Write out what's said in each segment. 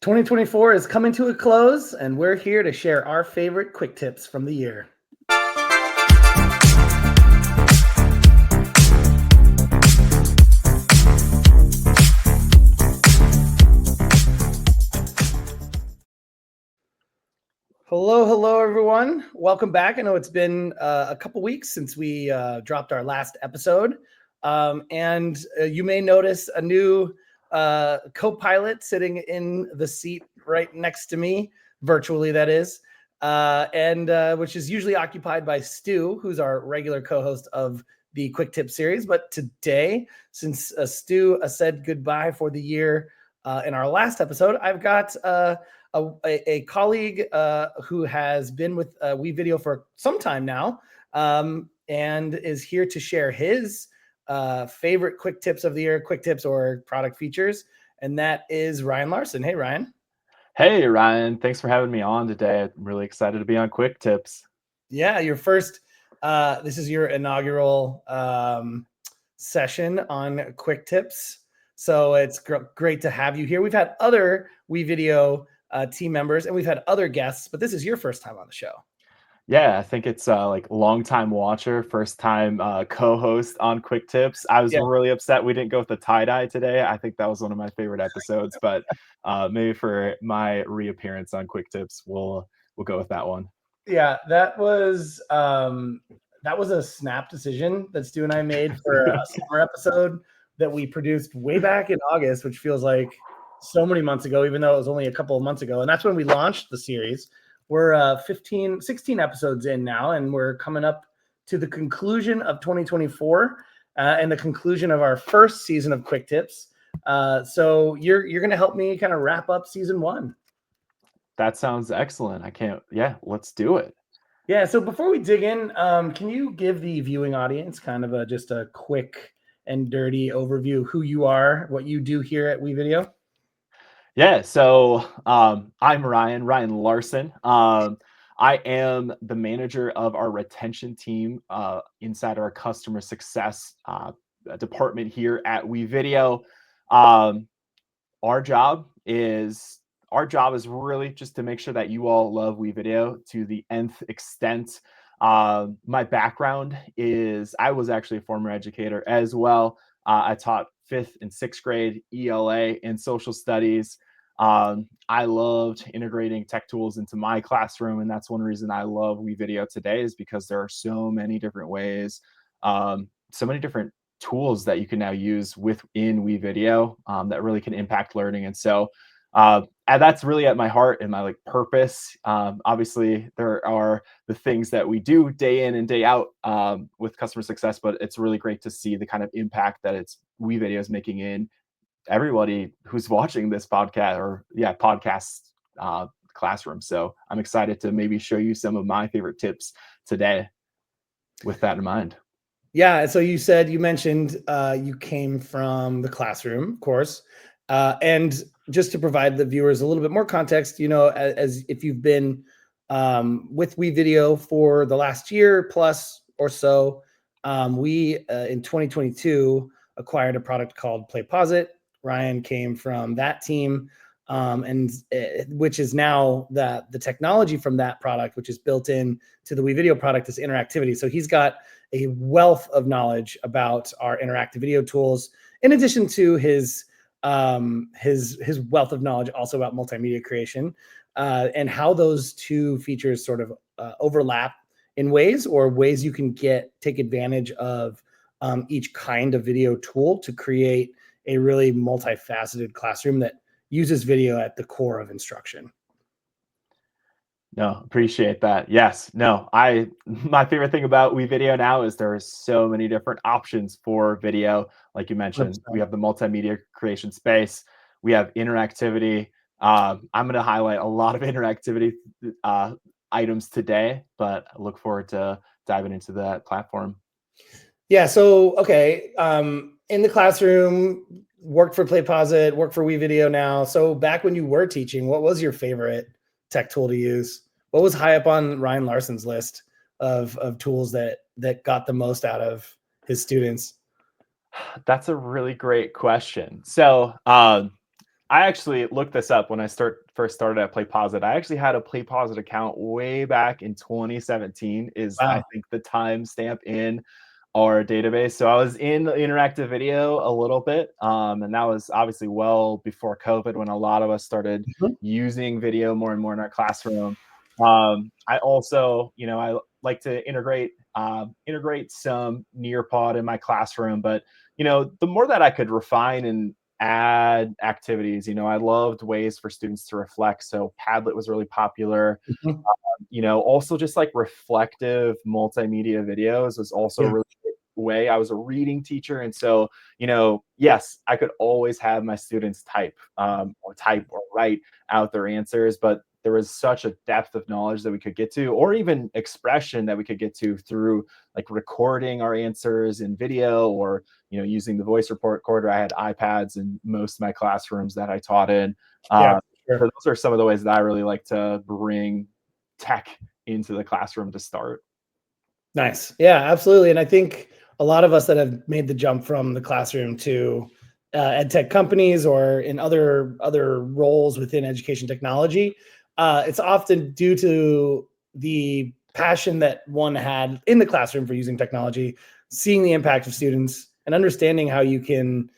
2024 is coming to a close, and we're here to share our favorite quick tips from the year. Hello, everyone. Welcome back. I know it's been a couple weeks since we dropped our last episode, and you may notice a new co-pilot sitting in the seat right next to me, virtually that is, and which is usually occupied by Stu, who's our regular co-host of the Quick Tip series. But today, since Stu said goodbye for the year in our last episode, I've got a colleague who has been with WeVideo for some time now, and is here to share his favorite quick tips of the year, quick tips or product features, and that is Ryan Larson. Hey, Ryan. Hey, Ryan. Thanks for having me on today. I'm really excited to be on Quick Tips. Yeah, your first, this is your inaugural session on Quick Tips. So it's great to have you here. We've had other WeVideo team members and we've had other guests, but this is your first time on the show. Yeah, I think it's like long-time watcher, first-time co-host on Quick Tips. I was really upset we didn't go with the tie-dye today. I think that was one of my favorite episodes, but maybe for my reappearance on Quick Tips, we'll go with that one. Yeah, that was a snap decision that Stu and I made for a summer episode that we produced way back in August, which feels like so many months ago, even though it was only a couple of months ago. And that's when we launched the series. We're 16 episodes in now, and we're coming up to the conclusion of 2024 and the conclusion of our first season of Quick Tips. So you're going to help me kind of wrap up season one. That sounds excellent. Let's do it. Yeah. So before we dig in, can you give the viewing audience kind of just a quick and dirty overview of who you are, what you do here at WeVideo? Yeah, so I'm Ryan Larson. I am the manager of our retention team inside our customer success department here at WeVideo. Our job is really just to make sure that you all love WeVideo to the nth extent. My background is I was actually a former educator as well. I taught 5th and 6th grade ELA and social studies. I loved integrating tech tools into my classroom, and that's one reason I love WeVideo today is because there are so many different ways, so many different tools that you can now use within WeVideo that really can impact learning. And so and that's really at my heart and my purpose. Obviously, there are the things that we do day in and day out with customer success, but it's really great to see the kind of impact that WeVideo is making in everybody who's watching this podcast classroom. So I'm excited to maybe show you some of my favorite tips today with that in mind. Yeah. So you mentioned you came from the classroom, of course. And just to provide the viewers a little bit more context, as if you've been with WeVideo for the last year plus or so, we in 2022 acquired a product called PlayPosit. Ryan came from that team, and which is now the technology from that product, which is built in to the WeVideo product, is interactivity. So he's got a wealth of knowledge about our interactive video tools, in addition to his wealth of knowledge also about multimedia creation and how those two features sort of overlap in ways you can take advantage of each kind of video tool to create a really multifaceted classroom that uses video at the core of instruction. No, appreciate that. Yes, no, my favorite thing about WeVideo now is there are so many different options for video. Like you mentioned, 100%. We have the multimedia creation space. We have interactivity. I'm going to highlight a lot of interactivity items today, but I look forward to diving into that platform. Yeah. So, okay. In the classroom, worked for PlayPosit, worked for WeVideo now. So back when you were teaching, what was your favorite tech tool to use? What was high up on Ryan Larson's list of tools that got the most out of his students? That's a really great question. So I actually looked this up when I first started at PlayPosit. I actually had a PlayPosit account way back in 2017 is I Wow. think the timestamp in our database. So I was in interactive video a little bit, and that was obviously well before COVID when a lot of us started Mhm. using video more and more in our classroom. I also, I like to integrate some Nearpod in my classroom, but the more that I could refine and add activities, I loved ways for students to reflect. So Padlet was really popular. Mhm. Also just like reflective multimedia videos was also a Yeah. really good way. I was a reading teacher, and so yes, I could always have my students type or write out their answers, but there was such a depth of knowledge that we could get to, or even expression that we could get to through like recording our answers in video, or using the voice recorder. I had iPads in most of my classrooms that I taught in. Yeah, Uh, for so sure. those are some of the ways that I really like to bring tech into the classroom to start. Nice. Yeah, absolutely. And I think a lot of us that have made the jump from the classroom to ed tech companies or in other roles within education technology, it's often due to the passion that one had in the classroom for using technology, seeing the impact of students, and understanding how you can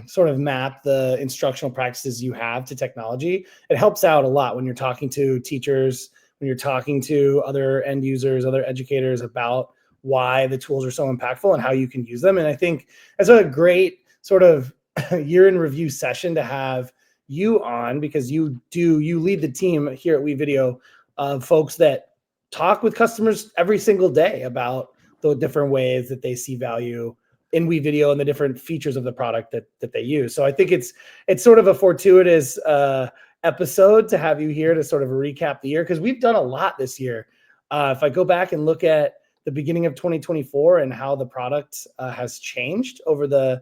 sort of map the instructional practices you have to technology. It helps out a lot when you're talking to teachers, when you're talking to other end users, other educators about why the tools are so impactful and how you can use them. And I think it's a great sort of year in review session to have you on, because you lead the team here at WeVideo of folks that talk with customers every single day about the different ways that they see value in WeVideo and the different features of the product that they use. So I think it's sort of a fortuitous episode to have you here to sort of recap the year, because we've done a lot this year. If I go back and look at the beginning of 2024 and how the product has changed over the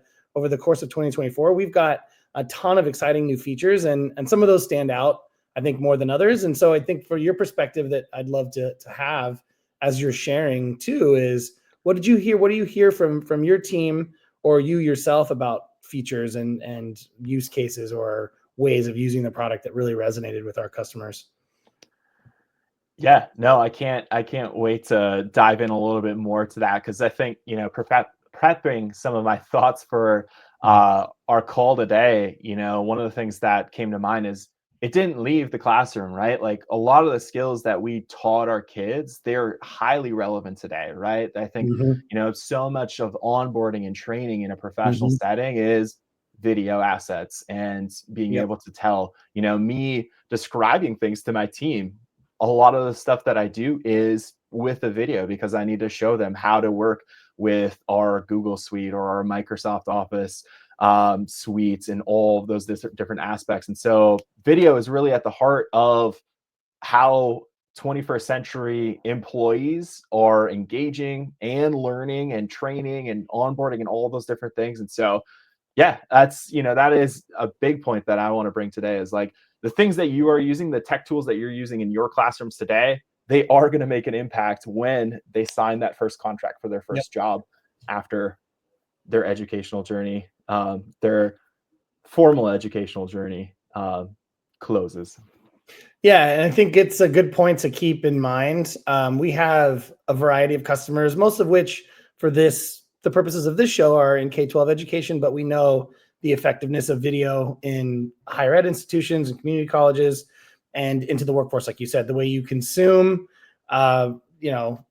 course of 2024, we've got a ton of exciting new features, and some of those stand out, I think, more than others. And so I think for your perspective that I'd love to have as you're sharing too is, what did you hear? What do you hear from your team or you yourself about features and use cases or ways of using the product that really resonated with our customers? Yeah, no, I can't wait to dive in a little bit more to that, because I think, prepping some of my thoughts for our call today, one of the things that came to mind is it didn't leave the classroom, right? Like a lot of the skills that we taught our kids, they're highly relevant today, right? I think, Mhm. so much of onboarding and training in a professional Mhm. setting is video assets and being Yep. able to tell, me describing things to my team. A lot of the stuff that I do is with a video, because I need to show them how to work with our Google Suite or our Microsoft Office suites and all of those different aspects. And so video is really at the heart of how 21st century employees are engaging and learning and training and onboarding and all those different things. And so yeah, that is a big point that I want to bring today, is like the things that you are using, the tech tools that you're using in your classrooms today, they are going to make an impact when they sign that first contract for their Yep. first job after their educational journey, their formal educational journey closes. Yeah, and I think it's a good point to keep in mind. We have a variety of customers, most of which, for the purposes of this show, are in K-12 education, but we know the effectiveness of video in higher ed institutions and community colleges and into the workforce, like you said, the way you consume,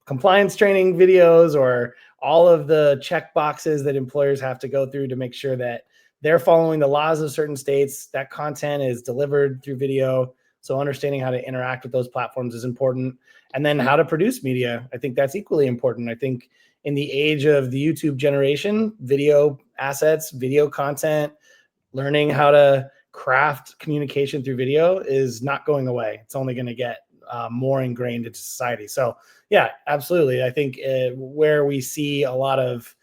compliance training videos, or all of the check boxes that employers have to go through to make sure that they're following the laws of certain states. That content is delivered through video, so understanding how to interact with those platforms is important. And then how to produce media, I think that's equally important. I think in the age of the YouTube generation, video assets, video content, learning how to craft communication through video is not going away. It's only going to get more ingrained into society. So yeah, absolutely. I think where we see a lot of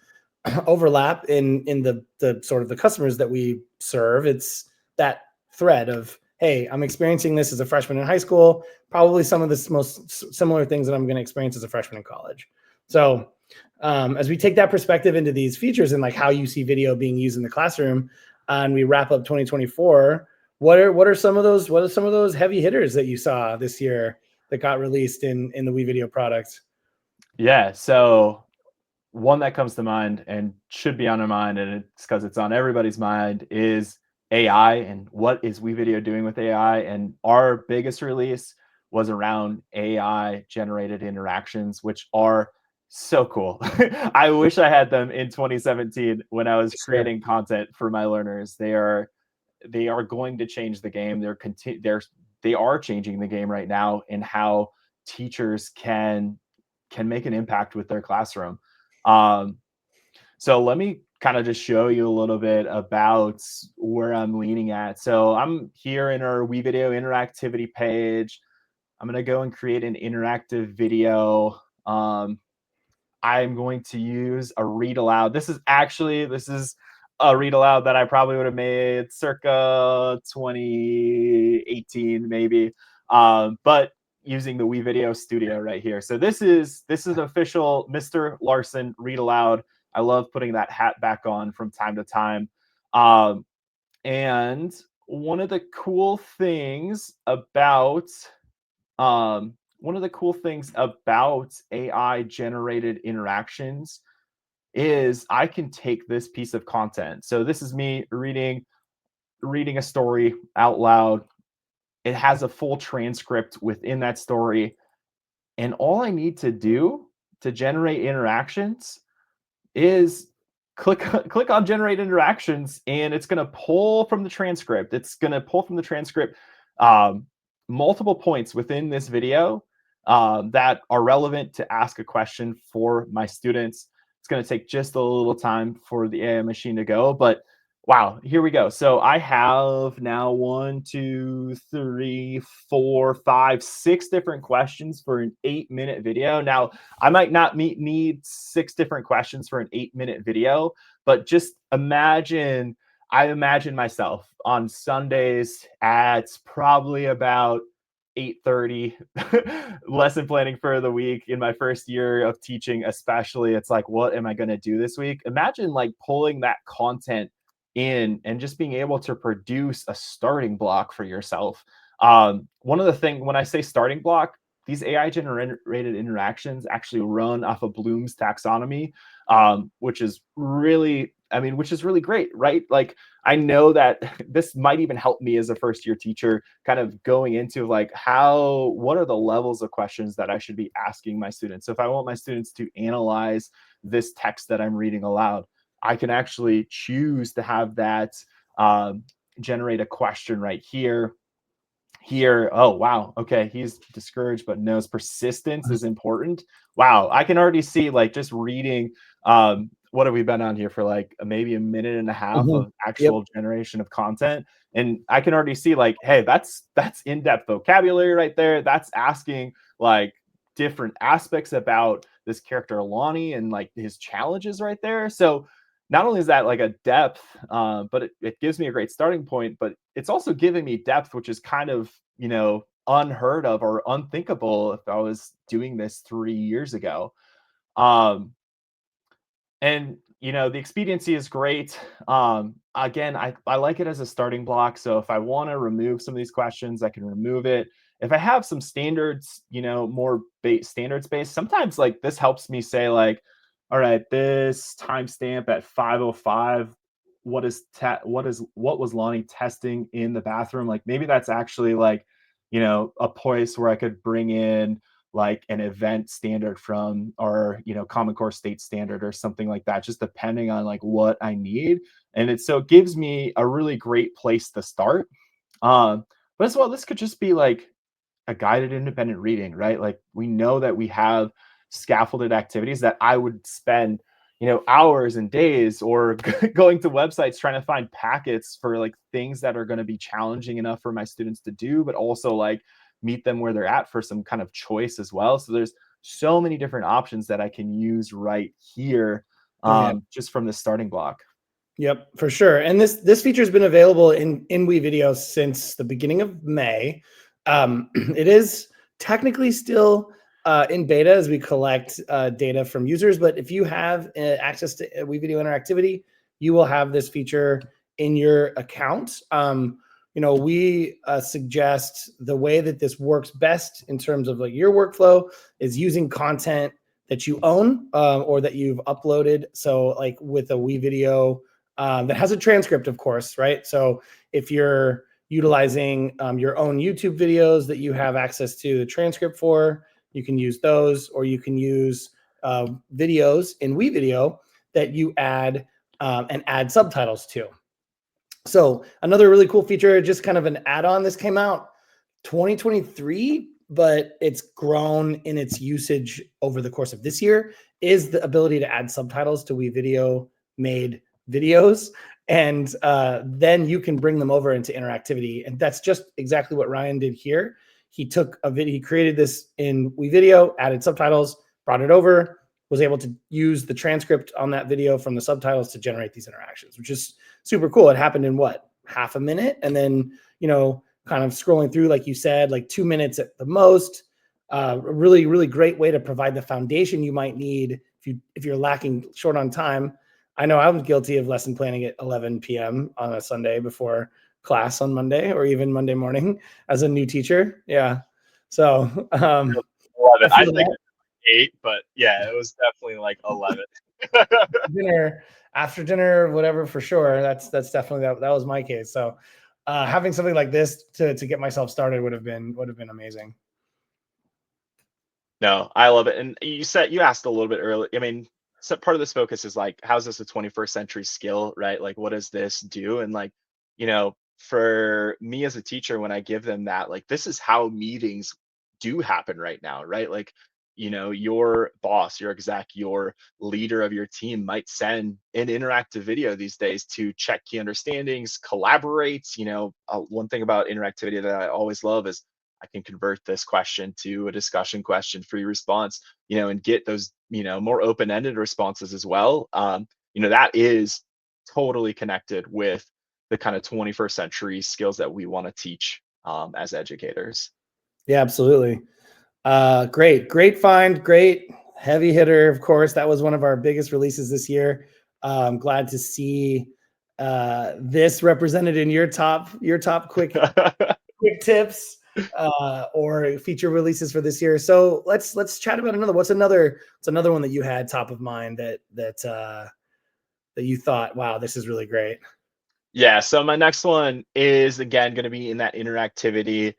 overlap in the sort of the customers that we serve, it's that thread of, hey, I'm experiencing this as a freshman in high school, probably some of the most similar things that I'm going to experience as a freshman in college. So as we take that perspective into these features and like how you see video being used in the classroom, and we wrap up 2024. What are some of those heavy hitters that you saw this year that got released in the WeVideo product? Yeah, so one that comes to mind and should be on our mind, and it's because it's on everybody's mind, is AI and what is WeVideo doing with AI. And our biggest release was around AI generated interactions, which are so cool. I wish I had them in 2017 when I was Sure. creating content for my learners. They are going to change the game. They are changing the game right now in how teachers can make an impact with their classroom. Um, so let me kind of just show you a little bit about where I'm leaning at. So I'm here in our WeVideo interactivity page. I'm going to go and create an interactive video. I'm going to use a read aloud. This is a read aloud that I probably would have made circa 2018, maybe. But using the WeVideo Studio right here. So this is official Mr. Larson read aloud. I love putting that hat back on from time to time. Um, and one of the cool things about AI generated interactions is I can take this piece of content. So this is me reading a story out loud. It has a full transcript within that story, and all I need to do to generate interactions is click on generate interactions, and it's going to pull from the transcript. It's going to pull from the transcript um, multiple points within this video that are relevant to ask a question for my students. It's going to take just a little time for the AI machine to go, but wow, here we go. So I have now 1, 2, 3, 4, 5, 6 different questions for an 8-minute video. Now, I might not need 6 different questions for an 8-minute video, but just imagine, I imagine myself on Sundays at probably about 8:30, lesson planning for the week in my first year of teaching, especially. It's like, what am I going to do this week? Imagine like pulling that content in and just being able to produce a starting block for yourself. One of the things, when I say starting block, these AI generated interactions actually run off of Bloom's taxonomy, which is really, which is really great, right? Like, I know that this might even help me as a first year teacher, kind of going into like what are the levels of questions that I should be asking my students. So if I want my students to analyze this text that I'm reading aloud, I can actually choose to have that generate a question right here. Oh wow, okay, he's discouraged but knows persistence is important. Wow, I can already see, like, just reading, what have we been on here for, like, maybe a minute and a half Mhm. of Yep. actual generation of content, and I can already see, like, hey, that's in-depth vocabulary right there. That's asking, like, different aspects about this character Lonnie and, like, his challenges right there. So not only is that like a depth, but it gives me a great starting point, but it's also giving me depth, which is kind of, unheard of or unthinkable if I was doing this 3 years ago. Um, and the expediency is great. Again, I like it as a starting block. So if I want to remove some of these questions, I can remove it. If I have some standards, more standards based, sometimes like this helps me say like, all right, this timestamp at 5:05, what was Lonnie testing in the bathroom? Like maybe that's actually like, a place where I could bring in like an event standard from, or Common Core state standard or something like that, just depending on like what I need. And it gives me a really great place to start. But as well, this could just be like a guided independent reading, right? Like we know that we have scaffolded activities that I would spend, hours and days, or going to websites trying to find packets for like things that are going to be challenging enough for my students to do, but also like meet them where they're at for some kind of choice as well. So there's so many different options that I can use right here, Oh yeah. just from the starting block. Yep, for sure. And this feature has been available in WeVideo since the beginning of May. It is technically still in beta as we collect data from users, but if you have access to WeVideo interactivity, you will have this feature in your account, we suggest the way that this works best in terms of like your workflow is using content that you own or that you've uploaded. So like with a WeVideo that has a transcript, of course, right? So if you're utilizing your own YouTube videos that you have access to the transcript for, you can use those, or you can use videos in WeVideo that you add and add subtitles to. So another really cool feature, just kind of an add-on, this came out 2023, but it's grown in its usage over the course of this year, is the ability to add subtitles to WeVideo made videos. And then you can bring them over into interactivity. And that's just exactly what Ryan did here. He took a video, he created this in WeVideo, added subtitles, brought it over, was able to use the transcript on that video from the subtitles to generate these interactions, which is super cool. It happened in what, half a minute? And then, kind of scrolling through, like you said, like 2 minutes at the most. A really, really great way to provide the foundation you might need if you're lacking short on time. I know I was guilty of lesson planning at 11 p.m. on a Sunday before class on Monday, or even Monday morning as a new teacher. Yeah. So Love I it. I feel think that 8, but yeah, it was definitely like 11. dinner, after dinner, whatever, for sure. That's definitely that was my case. So having something like this to get myself started would have been amazing. No, I love it. And you asked a little bit earlier. I mean, so part of this focus is like, how's this a 21st century skill, right? Like, what does this do? And like, for me as a teacher, when I give them that, like, this is how meetings do happen right now, right? Like, your boss, your exec, your leader of your team might send an interactive video these days to check key understandings, collaborate. One thing about interactivity that I always love is I can convert this question to a discussion question, free response, and get those, more open-ended responses as well. That is totally connected with the kind of 21st century skills that we want to teach as educators. Yeah, absolutely. Great find, great heavy hitter. Of course, that was one of our biggest releases this year. I'm glad to see this represented in your top quick tips or feature releases for this year. So let's chat about another. What's another one that you had top of mind that you thought, wow, this is really great? Yeah, so my next one is again going to be in that interactivity,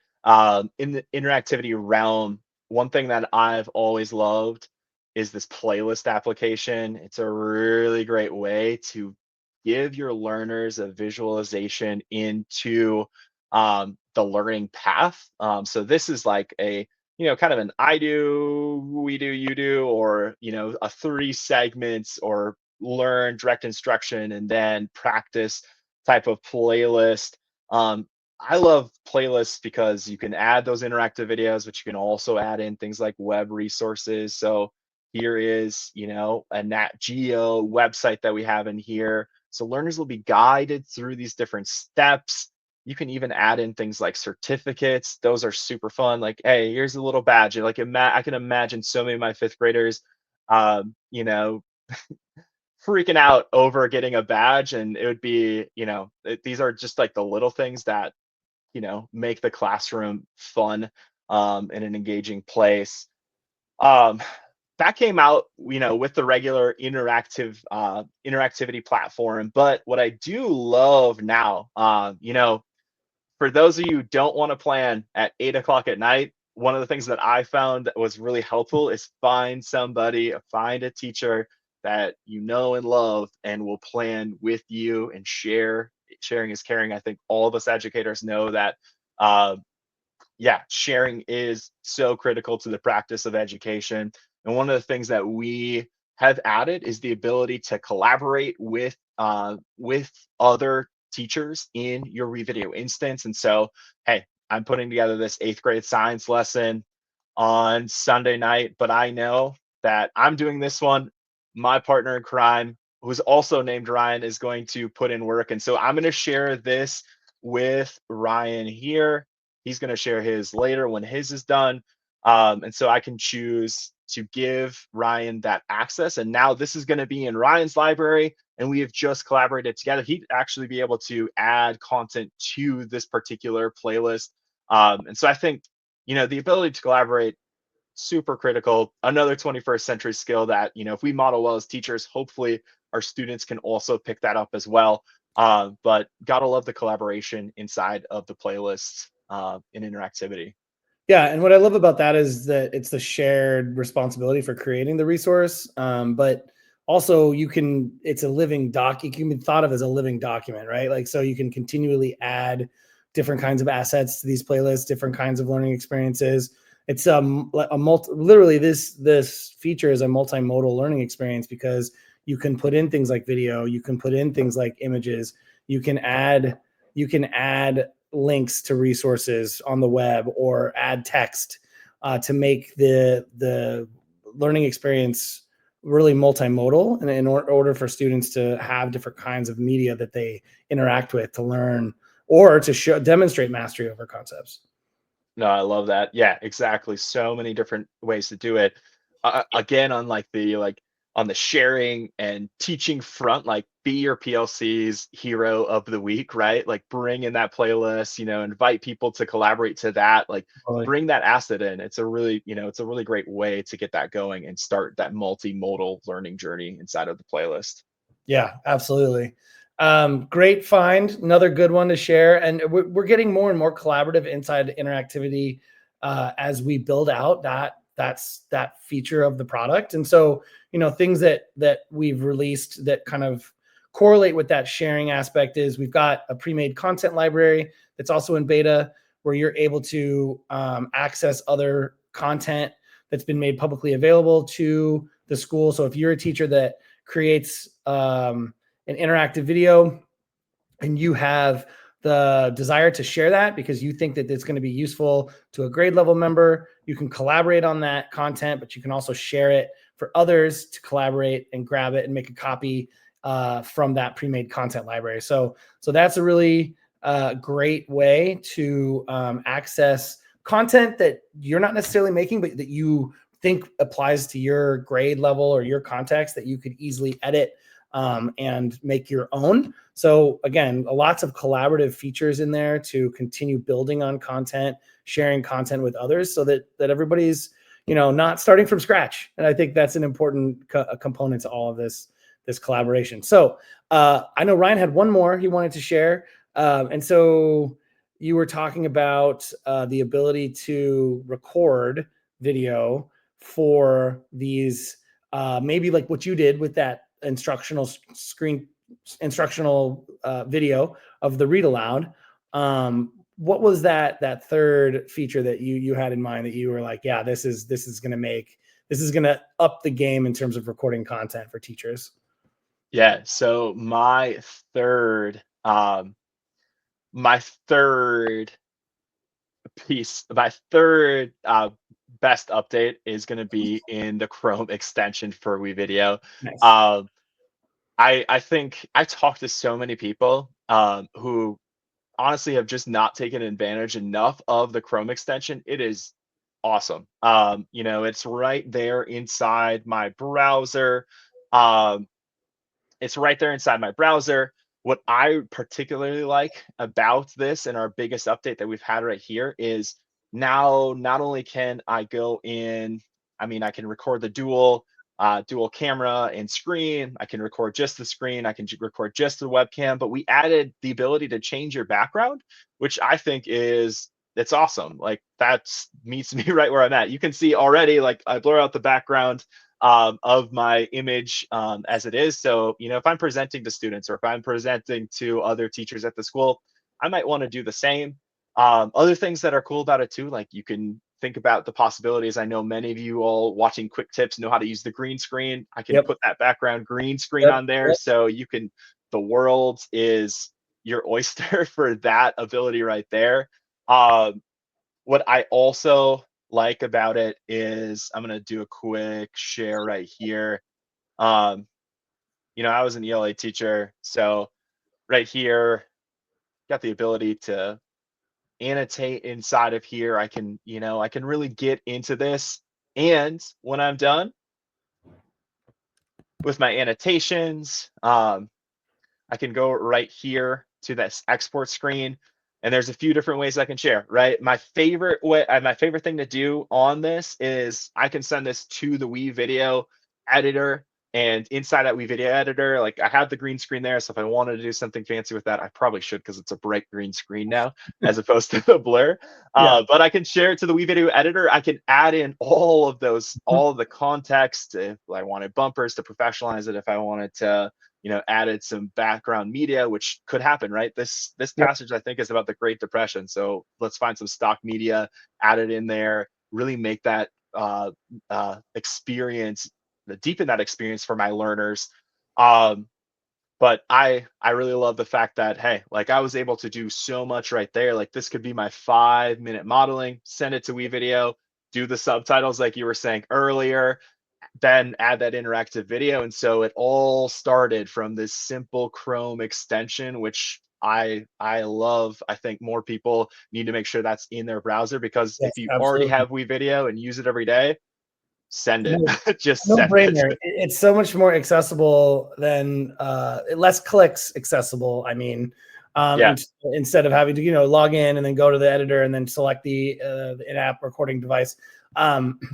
in the interactivity realm. One thing that I've always loved is this playlist application. It's a really great way to give your learners a visualization into the learning path. So this is like a, kind of an I do, we do, you do, or, a 3 segments or learn direct instruction and then practice type of playlist. I love playlists because you can add those interactive videos, but you can also add in things like web resources. So here is, a Nat Geo website that we have in here. So learners will be guided through these different steps. You can even add in things like certificates. Those are super fun. Like, hey, here's a little badge. Like, I can imagine so many of my fifth graders, um, you know, freaking out over getting a badge, and it would be, these are just like the little things that, make the classroom fun, and an engaging place. um, that came out, with the regular interactivity platform. But what I do love now, for those of you who don't want to plan at 8 o'clock at night, one of the things that I found that was really helpful is find a teacher that you know and love and will plan with you and share. Sharing is caring. I think all of us educators know that, uh, yeah, sharing is so critical to the practice of education. And one of the things that we have added is the ability to collaborate with other teachers in your WeVideo instance. And so, hey, I'm putting together this 8th grade science lesson on Sunday night, but I know that I'm doing this one. My partner in crime, who's also named Ryan, is going to put in work. And so I'm going to share this with Ryan here. He's going to share his later when his is done. And so I can choose to give Ryan that access. And now this is going to be in Ryan's library, and we have just collaborated together. He'd actually be able to add content to this particular playlist. And so I think, the ability to collaborate, super critical. Another 21st century skill that, if we model well as teachers, hopefully our students can also pick that up as well. But gotta love the collaboration inside of the playlists in interactivity. Yeah, and what I love about that is that it's the shared responsibility for creating the resource, but also it's a living doc. It can be thought of as a living document, right? Like, so you can continually add different kinds of assets to these playlists, different kinds of learning experiences. It's literally this feature is a multimodal learning experience because you can put in things like video, you can put in things like images, you can add links to resources on the web or add text to make the learning experience really multimodal, and in order for students to have different kinds of media that they interact with to learn or to demonstrate mastery over concepts. No, I love that. Yeah, exactly. So many different ways to do it. Again, on on the sharing and teaching front, like be your PLC's hero of the week, right? Like bring in that playlist, invite people to collaborate to that, like Totally. bring that asset in. It's a really, it's a really great way to get that going and start that multimodal learning journey inside of the playlist. Yeah, absolutely. Great find. Another good one to share. And we're getting more and more collaborative inside interactivity as we build out that feature of the product. And so, things that we've released that kind of correlate with that sharing aspect is we've got a pre-made content library that's also in beta where you're able to access other content that's been made publicly available to the school. So if you're a teacher that creates an interactive video and you have the desire to share that because you think that it's going to be useful to a grade level member, you can collaborate on that content, but you can also share it for others to collaborate and grab it and make a copy from that pre-made content library. So that's a really great way to access content that you're not necessarily making, but that you think applies to your grade level or your context that you could easily edit and make your own. So again, lots of collaborative features in there to continue building on content, sharing content with others so that everybody's, not starting from scratch. And I think that's an important component to all of this collaboration. So I know Ryan had one more he wanted to share. And so you were talking about the ability to record video for these, maybe like what you did with that instructional video of the read aloud. What was that third feature that you had in mind that you were like, yeah, this is going to up the game in terms of recording content for teachers? Yeah. So my third piece, my third best update is going to be in the Chrome extension for WeVideo. Nice. I think I talked to so many people who honestly have just not taken advantage enough of the Chrome extension. It is awesome. It's right there inside my browser. Um, it's right there inside my browser. What I particularly like about this and our biggest update that we've had right here is now not only can I go in, I can record the dual camera and screen. I can record just the screen. I can record just the webcam. But we added the ability to change your background, which I think that's awesome. Like that meets me right where I'm at. You can see already, like I blur out the background of my image as it is. So, if I'm presenting to students or if I'm presenting to other teachers at the school, I might want to do the same. Other things that are cool about it too, like you can think about the possibilities. I know many of you all watching Quick Tips know how to use the green screen. I can Yep. put that background green screen Yep. on there. So the world is your oyster for that ability right there. What I also like about it is I'm going to do a quick share right here. Um, I was an ELA teacher, so right here, got the ability to annotate inside of here. I can really get into this And when I'm done with my annotations, I can go right here to this export screen, and there's a few different ways I can share, right? My favorite thing to do on this is I can send this to the WeVideo editor, and inside that WeVideo editor, like I have the green screen there. So if I wanted to do something fancy with that, I probably should, because it's a bright green screen now as opposed to the blur. Yeah. But I can share it to the WeVideo editor. I can add in all of the context. If I wanted bumpers to professionalize it, if I wanted to, added some background media, which could happen, right? This passage, I think, is about the Great Depression. So let's find some stock media, add it in there, really make that experience, deepen that experience for my learners. But I really love the fact that, hey, like I was able to do so much right there. Like this could be my 5-minute modeling, send it to WeVideo, do the subtitles like you were saying earlier, then add that interactive video. And so it all started from this simple Chrome extension, which I love. I think more people need to make sure that's in their browser, because Yes, if you already absolutely. have WeVideo and use it every day, send it. No, Just no send brainer. it. It's so much more accessible than less clicks accessible. I mean, Yeah. instead of having to, log in and then go to the editor and then select the in-app recording device.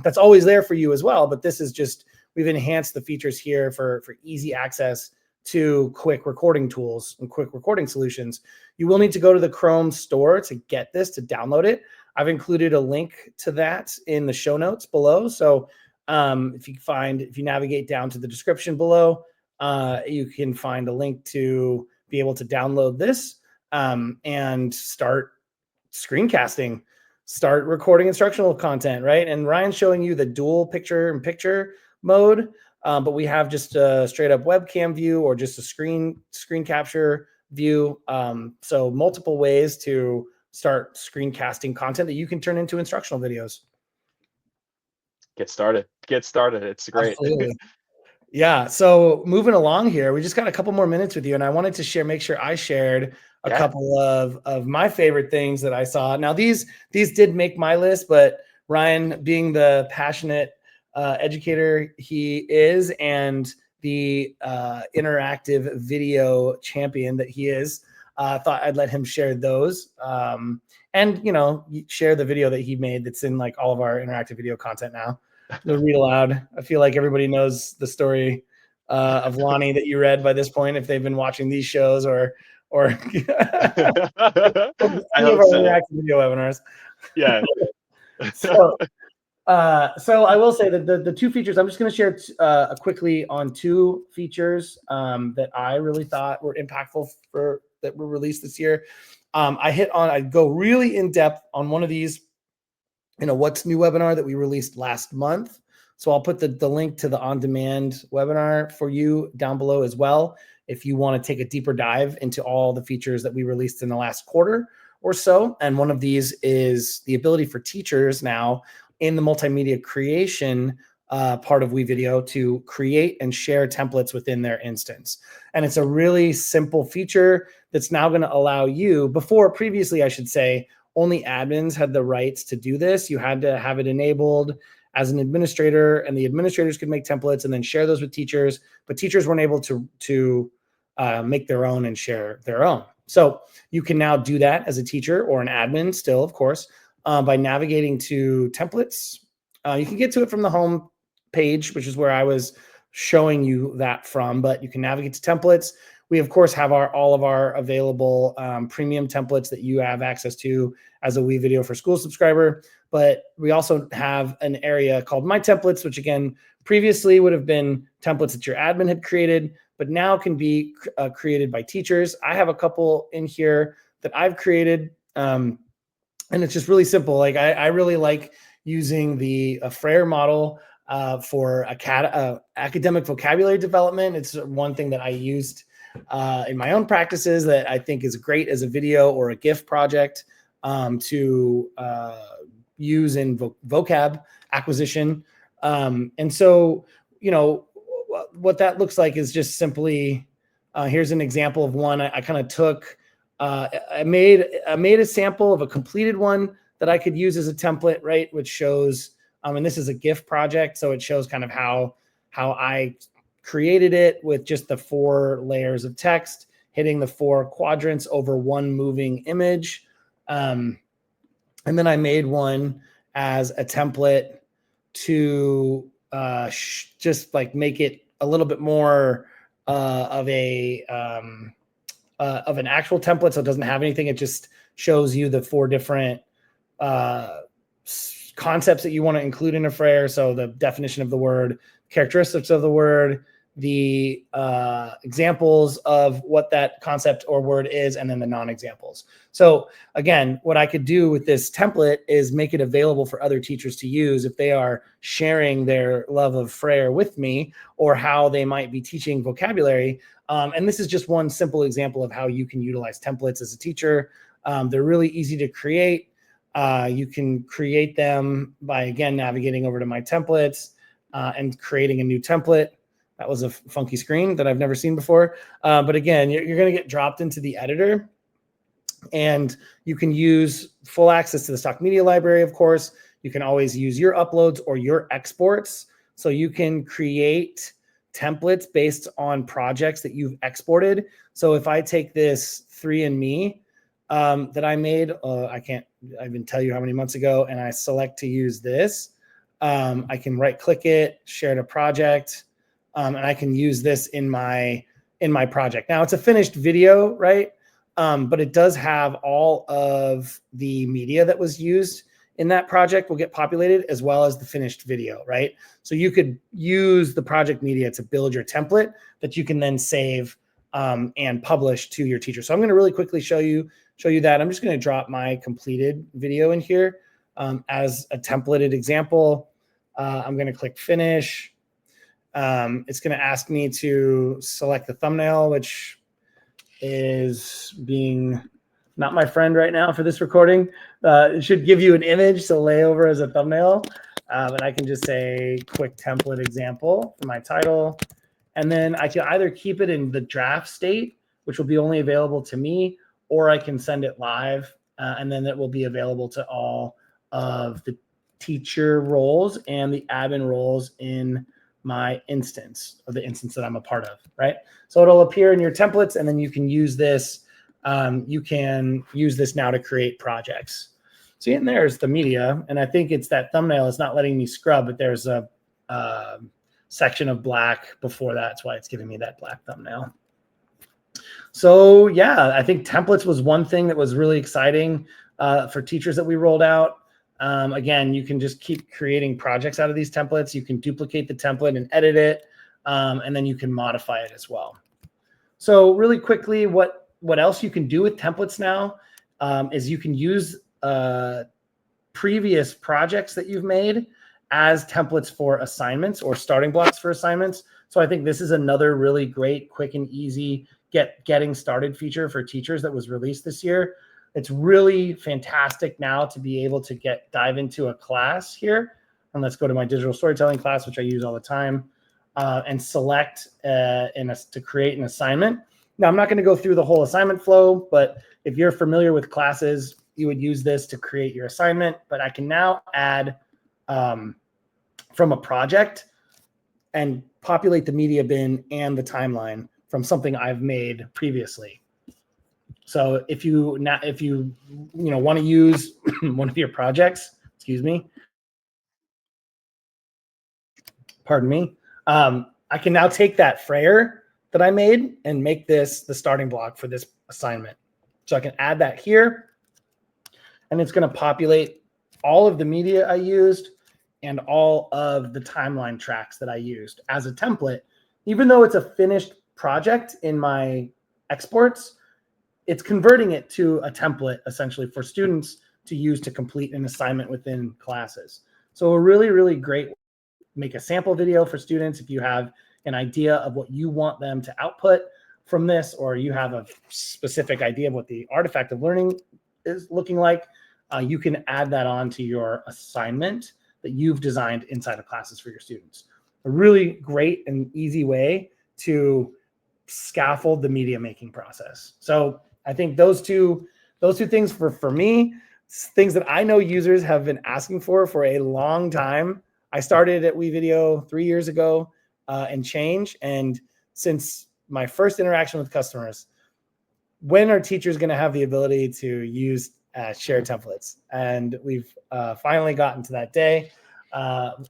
That's always there for you as well. But this is just, we've enhanced the features here for easy access to quick recording tools and quick recording solutions. You will need to go to the Chrome store to get this, to download it. I've included a link to that in the show notes below. So if you navigate down to the description below, you can find a link to be able to download this and start screencasting, start recording instructional content, right? And Ryan's showing you the dual picture-in-picture mode, but we have just a straight up webcam view or just a screen capture view. So multiple ways to start screencasting content that you can turn into instructional videos. Get started. It's great. Absolutely. Yeah. So moving along here, we just got a couple more minutes with you, and I wanted to make sure I shared a Yeah. couple of my favorite things that I saw. Now these did make my list, but Ryan, being the passionate educator he is, and the interactive video champion that he is, thought I'd let him share those. And share the video that he made that's in like all of our interactive video content now. To read aloud. I feel like everybody knows the story of Lonnie that you read by this point, if they've been watching these shows or any I of hope our so. interactive video webinars. Yeah. So I will say that the two features, I'm just going to share quickly on two features that I really thought were impactful that were released this year. I go really in depth on one of these in a What's New webinar that we released last month. So I'll put the link to the on-demand webinar for you down below as well, if you want to take a deeper dive into all the features that we released in the last quarter or so. And one of these is the ability for teachers now in the multimedia creation part of WeVideo to create and share templates within their instance. And it's a really simple feature that's now going to allow you, previously, I should say, only admins had the rights to do this. You had to have it enabled as an administrator, and the administrators could make templates and then share those with teachers, but teachers weren't able to make their own and share their own. So you can now do that as a teacher or an admin still, of course, by navigating to templates. You can get to it from the home page, which is where I was showing you that from, but you can navigate to templates. We, of course, have all of our available premium templates that you have access to as a WeVideo for School subscriber. But we also have an area called My Templates, which, again, previously would have been templates that your admin had created, but now can be created by teachers. I have a couple in here that I've created, and it's just really simple. Like I really like using the Frere model for academic vocabulary development. It's one thing that I used in my own practices that I think is great as a video or a GIF project to use in vocab acquisition. And so, what that looks like is just simply, here's an example of one. I kind of took, I made a sample of a completed one that I could use as a template, right? Which shows And this is a GIF project, so it shows kind of how I created it with just the 4 layers of text, hitting the 4 quadrants over one moving image. And then I made one as a template to just like make it a little bit more of an actual template. So it doesn't have anything. It just shows you the 4 different concepts that you want to include in a Frayer. So the definition of the word, characteristics of the word, the examples of what that concept or word is, and then the non-examples. So again, what I could do with this template is make it available for other teachers to use if they are sharing their love of Frayer with me, or how they might be teaching vocabulary. And this is just one simple example of how you can utilize templates as a teacher. They're really easy to create. You can create them by, again, navigating over to my templates and creating a new template. That was a funky screen that I've never seen before. But again, you're going to get dropped into the editor, and you can use full access to the stock media library, of course. You can always use your uploads or your exports. So you can create templates based on projects that you've exported. So if I take this 3andMe that I made, I can't even tell you how many months ago, and I select to use this, I can right click it, share to project, and I can use this in my project. Now it's a finished video, right? But it does have all of the media that was used in that project will get populated, as well as the finished video, right? So you could use the project media to build your template that you can then save and publish to your teacher. So I'm going to really quickly show you that. I'm just going to drop my completed video in here as a templated example. I'm going to click finish. It's going to ask me to select the thumbnail, which is being not my friend right now for this recording. It should give you an image to lay over as a thumbnail. And I can just say quick template example for my title. And then I can either keep it in the draft state, which will be only available to me, or I can send it live, and then it will be available to all of the teacher roles and the admin roles in my instance, or the instance that I'm a part of, right? So it'll appear in your templates, and then you can use this. You can use this now to create projects. See, and there's the media, and I think it's that thumbnail. It's not letting me scrub, but there's a section of black before that. That's why it's giving me that black thumbnail. So yeah, I think templates was one thing that was really exciting for teachers that we rolled out. Again, you can just keep creating projects out of these templates. You can duplicate the template and edit it, and then you can modify it as well. So really quickly, what else you can do with templates now is you can use previous projects that you've made as templates for assignments or starting blocks for assignments. So I think this is another really great, quick and easy getting started feature for teachers that was released this year. It's really fantastic now to be able to dive into a class here. And let's go to my digital storytelling class, which I use all the time, and select to create an assignment. Now, I'm not going to go through the whole assignment flow, but if you're familiar with classes, you would use this to create your assignment. But I can now add from a project and populate the media bin and the timeline from something I've made previously. So if you want to use one of your projects, pardon me, I can now take that Frayer that I made and make this the starting block for this assignment. So I can add that here, and it's going to populate all of the media I used and all of the timeline tracks that I used as a template. Even though it's a finished project in my exports, it's converting it to a template essentially for students to use to complete an assignment within classes. So a really, really great, make a sample video for students if you have an idea of what you want them to output from this, or you have a specific idea of what the artifact of learning is looking like. You can add that on to your assignment that you've designed inside of classes for your students. A really great and easy way to scaffold the media making process. So I think those two things for me things that I know users have been asking for a long time. I started at WeVideo 3 years ago and change. And since my first interaction with customers, when are teachers going to have the ability to use shared templates? And we've finally gotten to that day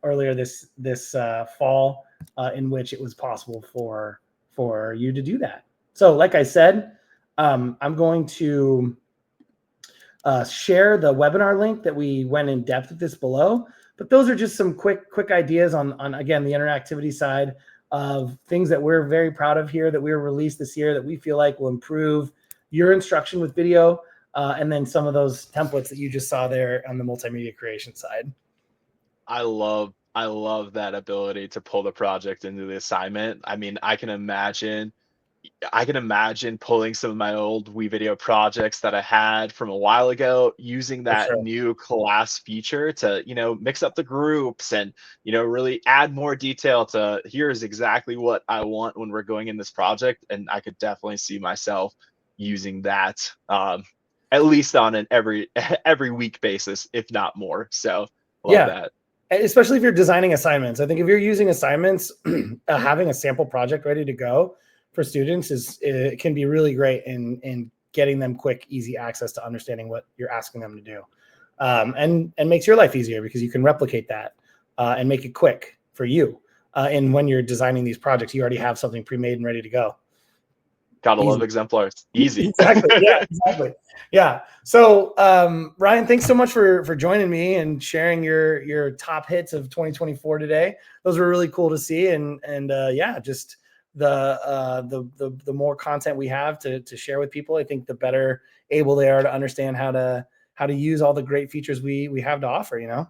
earlier this fall in which it was possible for you to do that. So like I said, I'm going to share the webinar link that we went in depth with this below. But those are just some quick ideas on again, the interactivity side of things that we're very proud of here that we were released this year that we feel like will improve your instruction with video, and then some of those templates that you just saw there on the multimedia creation side. I love that ability to pull the project into the assignment. I mean, I can imagine pulling some of my old WeVideo projects that I had from a while ago, using that new class feature to, mix up the groups and, really add more detail to here's exactly what I want when we're going in this project. And I could definitely see myself using that at least on an every week basis, if not more. So love that. Especially if you're designing assignments. I think if you're using assignments, having a sample project ready to go for students it can be really great in getting them quick, easy access to understanding what you're asking them to do, and makes your life easier because you can replicate that and make it quick for you. And when you're designing these projects, you already have something pre-made and ready to go. Gotta love exemplars. Easy. Exactly. Yeah, exactly. Yeah. So Ryan, thanks so much for joining me and sharing your top hits of 2024 today. Those were really cool to see, and yeah, just the more content we have to share with people, I think the better able they are to understand how to use all the great features we have to offer.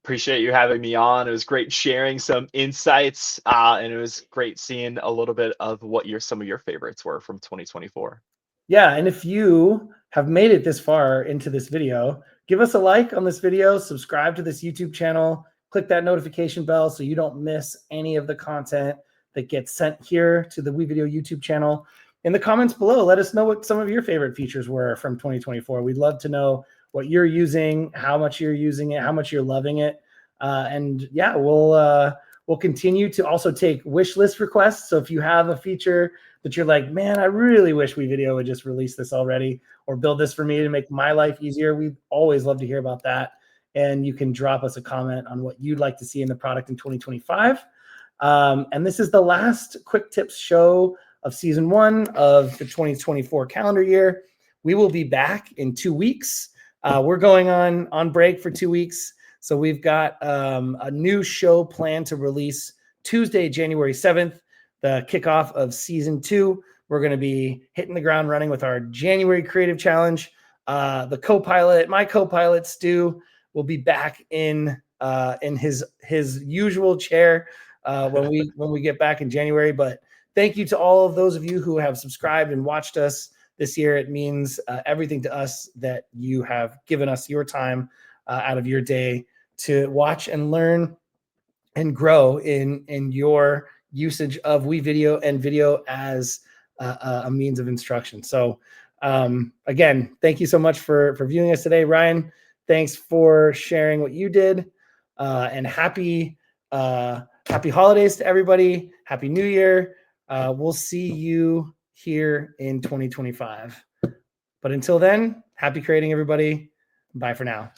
Appreciate you having me on. It was great sharing some insights, and it was great seeing a little bit of what some of your favorites were from 2024. Yeah, and if you have made it this far into this video, give us a like on this video, subscribe to this YouTube channel, click that notification bell so you don't miss any of the content that gets sent here to the WeVideo YouTube channel. In the comments below, let us know what some of your favorite features were from 2024. We'd love to know what you're using, how much you're using it, how much you're loving it. And yeah, we'll continue to also take wish list requests. So if you have a feature that you're like, man, I really wish WeVideo would just release this already or build this for me to make my life easier, we'd always love to hear about that. And you can drop us a comment on what you'd like to see in the product in 2025. And this is the last quick tips show of season 1 of the 2024 calendar year. We will be back in 2 weeks. We're going on break for 2 weeks. So we've got a new show planned to release Tuesday, January 7th, the kickoff of season 2. We're going to be hitting the ground running with our January creative challenge. My co-pilot Stu, will be back in his usual chair when we get back in January. But thank you to all of those of you who have subscribed and watched us this year. It means everything to us that you have given us your time out of your day to watch and learn and grow in your usage of WeVideo and video as a means of instruction. So again, thank you so much for viewing us today. Ryan, thanks for sharing what you did, and happy holidays to everybody. Happy New Year. We'll see you here in 2025. But until then, happy creating, everybody. Bye for now.